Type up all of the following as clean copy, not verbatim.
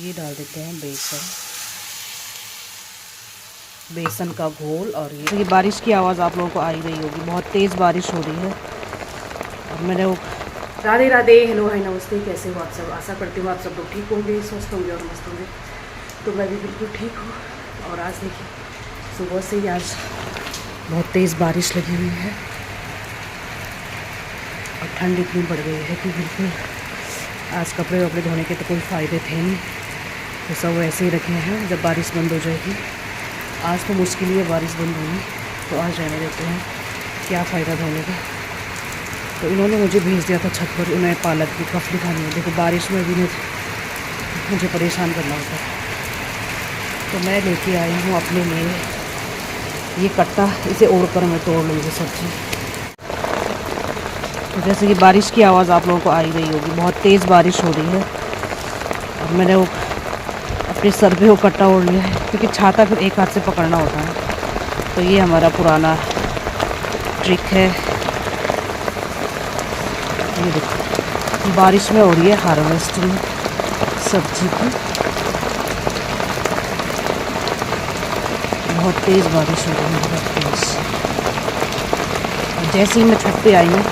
ये डाल देते हैं बेसन का घोल। और ये बारिश की आवाज़ आप लोगों को आ ही रही होगी, बहुत तेज़ बारिश हो रही है। और मैंने वो राधे राधे, हेलो हाय नमस्ते, कैसे हो आप सब। आशा करती हूँ आप सब लोग ठीक होंगे, स्वस्थ होंगे और मस्त होंगे। तो मैं भी बिल्कुल ठीक हूँ। और आज देखिए सुबह से ही आज बहुत तेज़ बारिश लगी हुई है और ठंड इतनी बढ़ गई है कि बिल्कुल आज कपड़े वपड़े धोने के तो कोई फ़ायदे थे नहीं, तो सब वैसे ही रखे हैं। जब बारिश बंद हो जाएगी, आज तो मुश्किल ही है बारिश बंद होगी, तो आज रहने देते हैं, क्या फ़ायदा धोने का। तो इन्होंने मुझे भेज दिया था छत पर, उन्हें पालक की कफली खानी है। देखो बारिश में भी मुझे परेशान करना होता है। तो मैं लेके आई हूँ अपने लिए ये कट्टा, इसे ओढ़कर मैं तोड़ लूँगी सब्ज़ी। तो जैसे कि बारिश की आवाज़ आप लोगों को आ ही रही होगी, बहुत तेज़ बारिश हो रही है। और मैंने वो अपने सर पे वो कट्टा ओढ़ लिया है, क्योंकि छाता फिर एक हाथ से पकड़ना होता है। तो ये हमारा पुराना ट्रिक है। ये देखो बारिश में हो रही है हार्वेस्टिंग सब्जी की, बहुत तेज़ बारिश हो रही है, बहुत तेज़। और जैसे ही मैं छत पे आई हूँ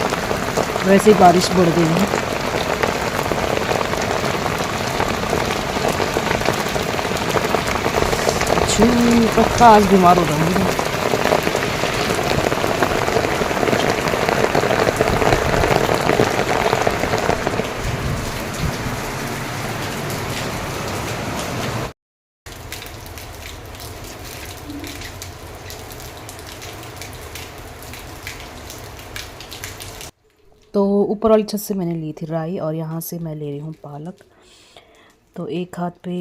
वैसे ही बारिश बढ़ गई है। पक्का आज बीमार हो जाऊंगी। तो ऊपर वाली छत से मैंने ली थी राई और यहाँ से मैं ले रही हूँ पालक। तो एक हाथ पे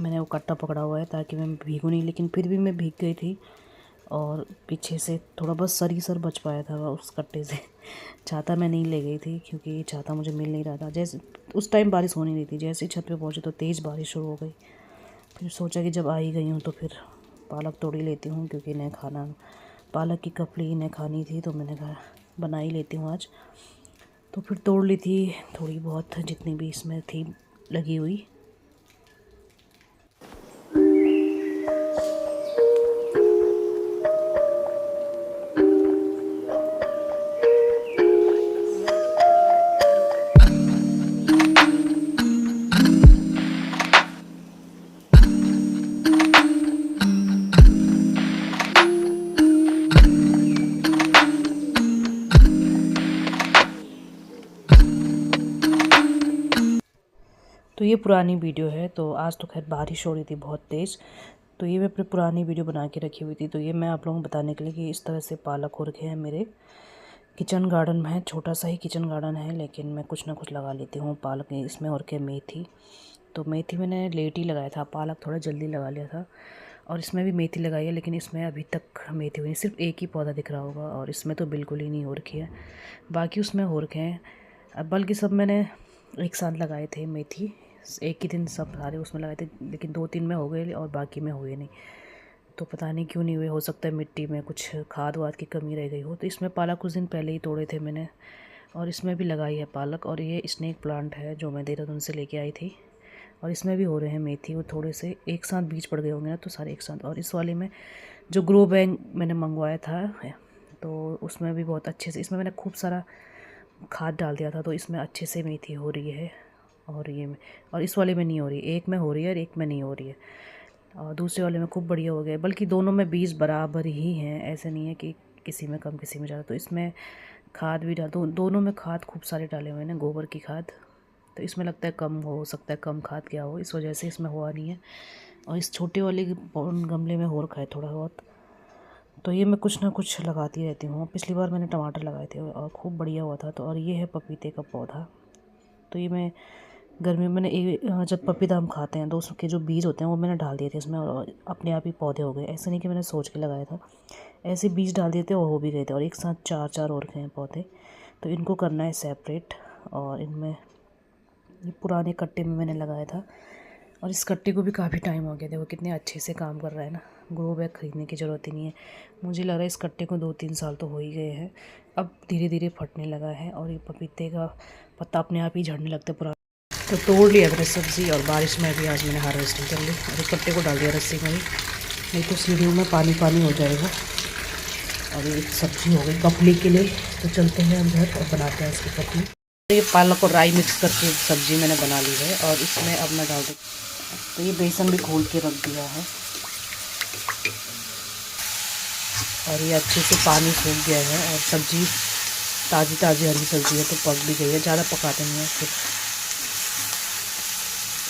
मैंने वो कट्टा पकड़ा हुआ है ताकि मैं भीगूँ नहीं, लेकिन फिर भी मैं भीग गई थी। और पीछे से थोड़ा बस सर ही सर बच पाया था उस कट्टे से। छाता मैं नहीं ले गई थी क्योंकि छाता मुझे मिल नहीं रहा था। जैसे उस टाइम बारिश हो नहीं रही थी, जैसे ही छत पे पहुँचे तो तेज़ बारिश शुरू हो गई। फिर सोचा कि जब आ ही गई हूँ तो फिर पालक तोड़ ही लेती हूँ, क्योंकि इन्हें खाना, पालक की कफली इन्हें खानी थी, तो मैंने कहा बना ही लेती हूँ आज। तो फिर तोड़ ली थी थोड़ी बहुत, जितनी भी इसमें थी लगी हुई। तो ये पुरानी वीडियो है। तो आज तो खैर बारिश हो रही थी बहुत तेज़, तो ये मैं अपनी पुरानी वीडियो बना के रखी हुई थी। तो ये मैं आप लोगों को बताने के लिए कि इस तरह से पालक हो रखे हैं मेरे किचन गार्डन में। है छोटा सा ही किचन गार्डन है, लेकिन मैं कुछ ना कुछ लगा लेती हूँ। पालक इसमें और क्या मेथी, तो मेथी मैंने लेट ही लगाया था, पालक थोड़ा जल्दी लगा लिया था। और इसमें भी मेथी लगाई है, लेकिन इसमें अभी तक मेथी हुई नहीं, सिर्फ एक ही पौधा दिख रहा होगा। और इसमें तो बिल्कुल ही नहीं हो रखी है, बाकी उसमें हो रखे हैं। अब बल्कि सब मैंने एक साथ लगाए थे मेथी, एक ही दिन सब सारे उसमें लगाए थे, लेकिन 2-3 में हो गए और बाकी में हुए नहीं। तो पता नहीं क्यों नहीं हुए, हो सकता है मिट्टी में कुछ खाद वाद की कमी रह गई हो। तो इसमें पालक कुछ दिन पहले ही तोड़े थे मैंने, और इसमें भी लगाई है पालक। और ये स्नेक प्लांट है जो मैं देहरादून से लेके आई थी, और इसमें भी हो रहे हैं मेथी। वो थोड़े से एक साथ बीज पड़ गए होंगे ना, तो सारे एक साथ। और इस वाले में जो ग्रो बैग मैंने मंगवाया था, तो उसमें भी बहुत अच्छे से, इसमें मैंने खूब सारा खाद डाल दिया था, तो इसमें अच्छे से मेथी हो रही है। और ये में, और इस वाले में नहीं हो रही, एक में हो रही है और एक में नहीं हो रही है। और दूसरे वाले में खूब बढ़िया हो गया, बल्कि दोनों में बीज बराबर ही हैं, ऐसे नहीं है कि किसी में कम किसी में ज़्यादा। तो इसमें खाद भी डाल, दोनों में खाद खूब सारे डाले हुए हैं, गोबर की खाद। तो इसमें लगता है कम हो सकता है, कम खाद क्या हो, इस वजह से इसमें हुआ नहीं है। और इस छोटे वाले गमले में हो रखा है थोड़ा बहुत। तो ये मैं कुछ ना कुछ लगाती रहती हूँ। पिछली बार मैंने टमाटर लगाए थे और खूब बढ़िया हुआ था। तो और ये है पपीते का पौधा। तो ये मैं गर्मी में मैंने जब पपीता हम खाते हैं तो उसके जो बीज होते हैं वो मैंने डाल दिए थे इसमें, और अपने आप ही पौधे हो गए। ऐसे नहीं कि मैंने सोच के लगाया था, ऐसे बीज डाल दिए थे और हो भी गए थे। और एक साथ 4-4 और गए हैं पौधे। तो इनको करना है सेपरेट। और इनमें ये पुराने कट्टे में मैंने लगाया था, और इस कट्टे को भी काफ़ी टाइम हो गया। देखो कितने अच्छे से काम कर रहा है ना, ग्रो बैग ख़रीदने की ज़रूरत ही नहीं है। मुझे लग रहा है इस कट्टे को 2-3 साल तो हो ही गए हैं। अब धीरे धीरे फटने लगा है, और ये पपीते का पत्ता अपने आप ही झड़ने लगता है पुराना। तो तोड़ लिया मैंने सब्ज़ी और बारिश में भी आज मैंने हार्वेस्टिंग कर ली और इस पत्ते को डाल दिया रस्सी में ही, नहीं तो सीढ़ियों में पानी पानी हो जाएगा। और ये सब्ज़ी हो गई कपली के लिए। तो चलते हैं हम घर और बनाते हैं इसकी कपली। ये पालक और राई मिक्स करके सब्ज़ी मैंने बना ली है और इसमें अब मैं डाल दूँ। तो ये बेसन भी घोल के रख दिया है और ये अच्छे से पानी सूख गया है और सब्ज़ी ताज़ी ताज़ी हरी सब्ज़ी है तो पक भी गई है। ज़्यादा पकाते नहीं है, फिर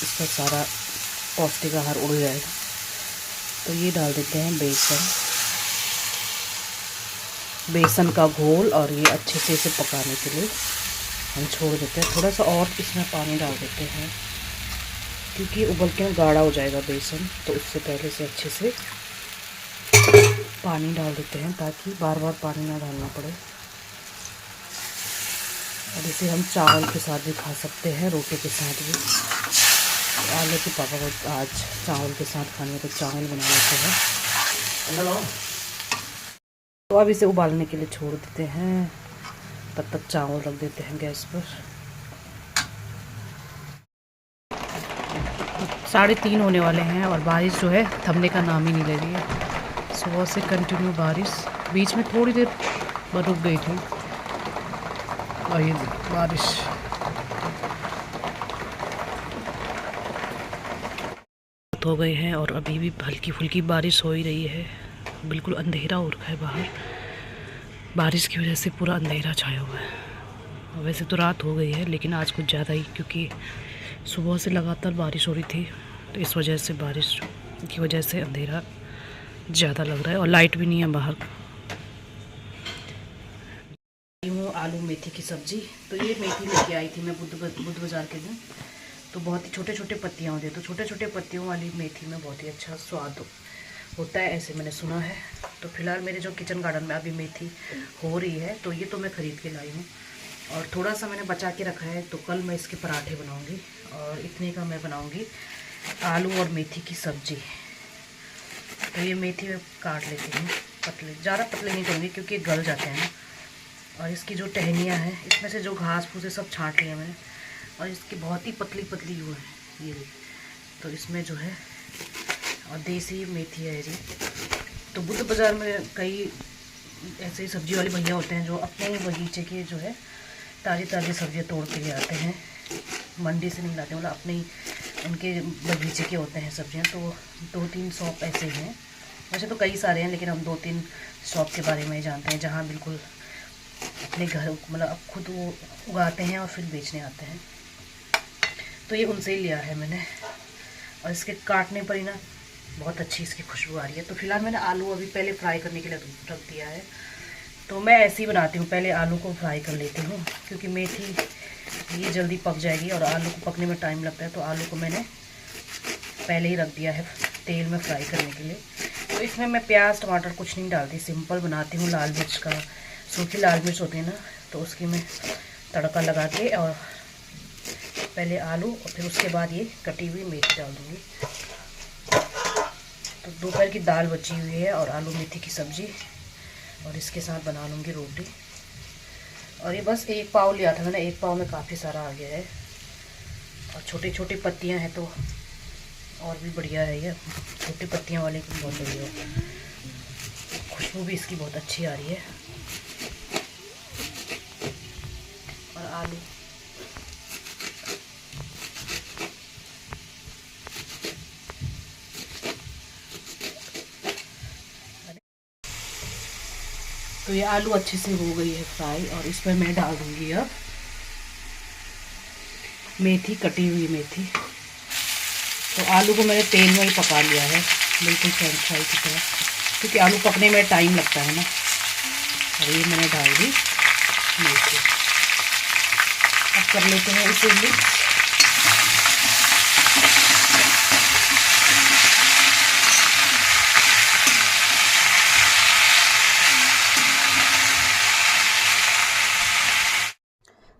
इसका सारा पौष्टिक आहार उड़ जाएगा। तो ये डाल देते हैं बेसन का घोल और ये अच्छे से इसे पकाने के लिए हम छोड़ देते हैं। थोड़ा सा और इसमें पानी डाल देते हैं क्योंकि उबल के गाढ़ा हो जाएगा बेसन, तो उससे पहले से अच्छे से पानी डाल देते हैं ताकि बार बार पानी ना डालना पड़े। और इसे हम चावल के साथ भी खा सकते हैं, रोटी के साथ भी। आलू के पापा को आज चावल के साथ खाने तो चावल बना लेते हैं। तो अब इसे उबालने के लिए छोड़ देते हैं, तब तक चावल रख देते हैं गैस पर। 3:30 होने वाले हैं और बारिश जो है थमने का नाम ही नहीं ले रही है। सुबह से कंटिन्यू बारिश, बीच में थोड़ी देर रुक गई थी और ये बारिश हो गई है और अभी भी हल्की फुल्की बारिश हो ही रही है। बिल्कुल अंधेरा हो रखा है बाहर, बारिश की वजह से पूरा अंधेरा छाया हुआ है। वैसे तो रात हो गई है लेकिन आज कुछ ज़्यादा ही, क्योंकि सुबह से लगातार बारिश हो रही थी तो इस वजह से बारिश की वजह से अंधेरा ज़्यादा लग रहा है और लाइट भी नहीं है बाहर। हूँ आलू मेथी की सब्ज़ी। तो ये मेथी लेके आई थी मैं बुध बाज़ार के दिन। तो बहुत ही छोटे छोटे पत्तियाँ होती है, तो छोटे छोटे पत्तियों वाली मेथी में बहुत ही अच्छा स्वाद होता है, ऐसे मैंने सुना है। तो फिलहाल मेरे जो किचन गार्डन में अभी मेथी हो रही है तो ये तो मैं ख़रीद के लाई हूँ और थोड़ा सा मैंने बचा के रखा है। तो कल मैं इसके पराठे बनाऊँगी और इतने का मैं बनाऊँगी आलू और मेथी की सब्ज़ी। तो ये मेथी मैं काट लेती हूँ पतले, ज़्यादा पतले नहीं करूँगी क्योंकि गल जाते हैं। और इसकी जो टहनियाँ हैं इसमें से जो घास फूस है सब छांट लिया मैंने और इसकी बहुत ही पतली पतली वो है ये। तो इसमें जो है और देसी मेथी है ये। तो बुध बाज़ार में कई ऐसे सब्जी वाले भैया होते हैं जो अपने बगीचे के जो है ताज़ी ताज़ी सब्जियाँ तोड़ के ले आते हैं, मंडी से नहीं लाते, मतलब अपने ही उनके बगीचे के होते हैं सब्जियाँ। तो 2-3 शॉप ऐसे हैं, वैसे तो कई सारे हैं लेकिन हम 2-3 शॉप के बारे में ही जानते हैं जहाँ बिल्कुल अपने घर मतलब अब खुद वो उगाते हैं और फिर बेचने आते हैं। तो ये उनसे ही लिया है मैंने और इसके काटने पर ही ना बहुत अच्छी इसकी खुशबू आ रही है। तो फिलहाल मैंने आलू अभी पहले फ्राई करने के लिए रख दिया है। तो मैं ऐसे ही बनाती हूँ, पहले आलू को फ्राई कर लेती हूँ क्योंकि मेथी ये जल्दी पक जाएगी और आलू को पकने में टाइम लगता है। तो आलू को मैंने पहले ही रख दिया है तेल में फ्राई करने के लिए। तो इसमें मैं प्याज टमाटर कुछ नहीं डालती, सिंपल बनाती हूँ। लाल मिर्च का, सूखी लाल मिर्च होती है ना, तो उसकी मैं तड़का लगा के और पहले आलू और फिर उसके बाद ये कटी हुई मेथी डाल दूँगी। तो दोपहर की दाल बची हुई है और आलू मेथी की सब्ज़ी और इसके साथ बना लूँगी रोटी। और ये बस 1 पाव लिया था मैंने, 1 पाव में काफ़ी सारा आ गया है और छोटी छोटी पत्तियाँ हैं तो और भी बढ़िया है। ये छोटी पत्तियाँ वाले की बहुत बढ़िया है, खुशबू भी इसकी बहुत अच्छी आ रही है। और आलू तो ये आलू अच्छे से हो गई है फ्राई और इसमें मैं डाल दूँगी अब मेथी, कटी हुई मेथी। तो आलू को मैंने तेल में ही पका लिया है बिल्कुल फ्रेंच फ्राई की तरह, क्योंकि आलू पकने में टाइम लगता है ना। और ये मैंने डाल दी मेथी। अब कर लेते हैं इसे मिक्स।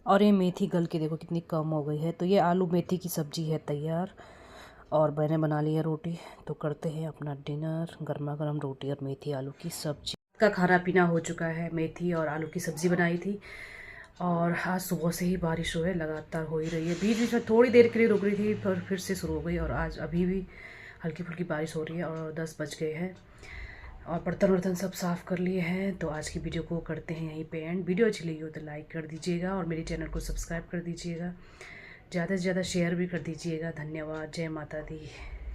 और ये मेथी गल के देखो कितनी कम हो गई है। तो ये आलू मेथी की सब्ज़ी है तैयार और मैंने बना लिया रोटी। तो करते हैं अपना डिनर, गर्मा गर्म रोटी और मेथी आलू की सब्ज़ी। का खाना पीना हो चुका है, मेथी और आलू की सब्ज़ी बनाई थी और आज सुबह से ही बारिश जो है लगातार हो ही रही है। बीच बीच में थोड़ी देर के लिए रुक रही थी, फिर से शुरू हो गई और आज अभी भी हल्की फुल्की बारिश हो रही है और 10 बज गए हैं और बर्तन वर्तन सब साफ़ कर लिए हैं। तो आज की वीडियो को करते हैं यहीं पे एंड। वीडियो अच्छी लगी हो तो लाइक कर दीजिएगा और मेरे चैनल को सब्सक्राइब कर दीजिएगा, ज़्यादा से ज़्यादा शेयर भी कर दीजिएगा। धन्यवाद। जय माता दी।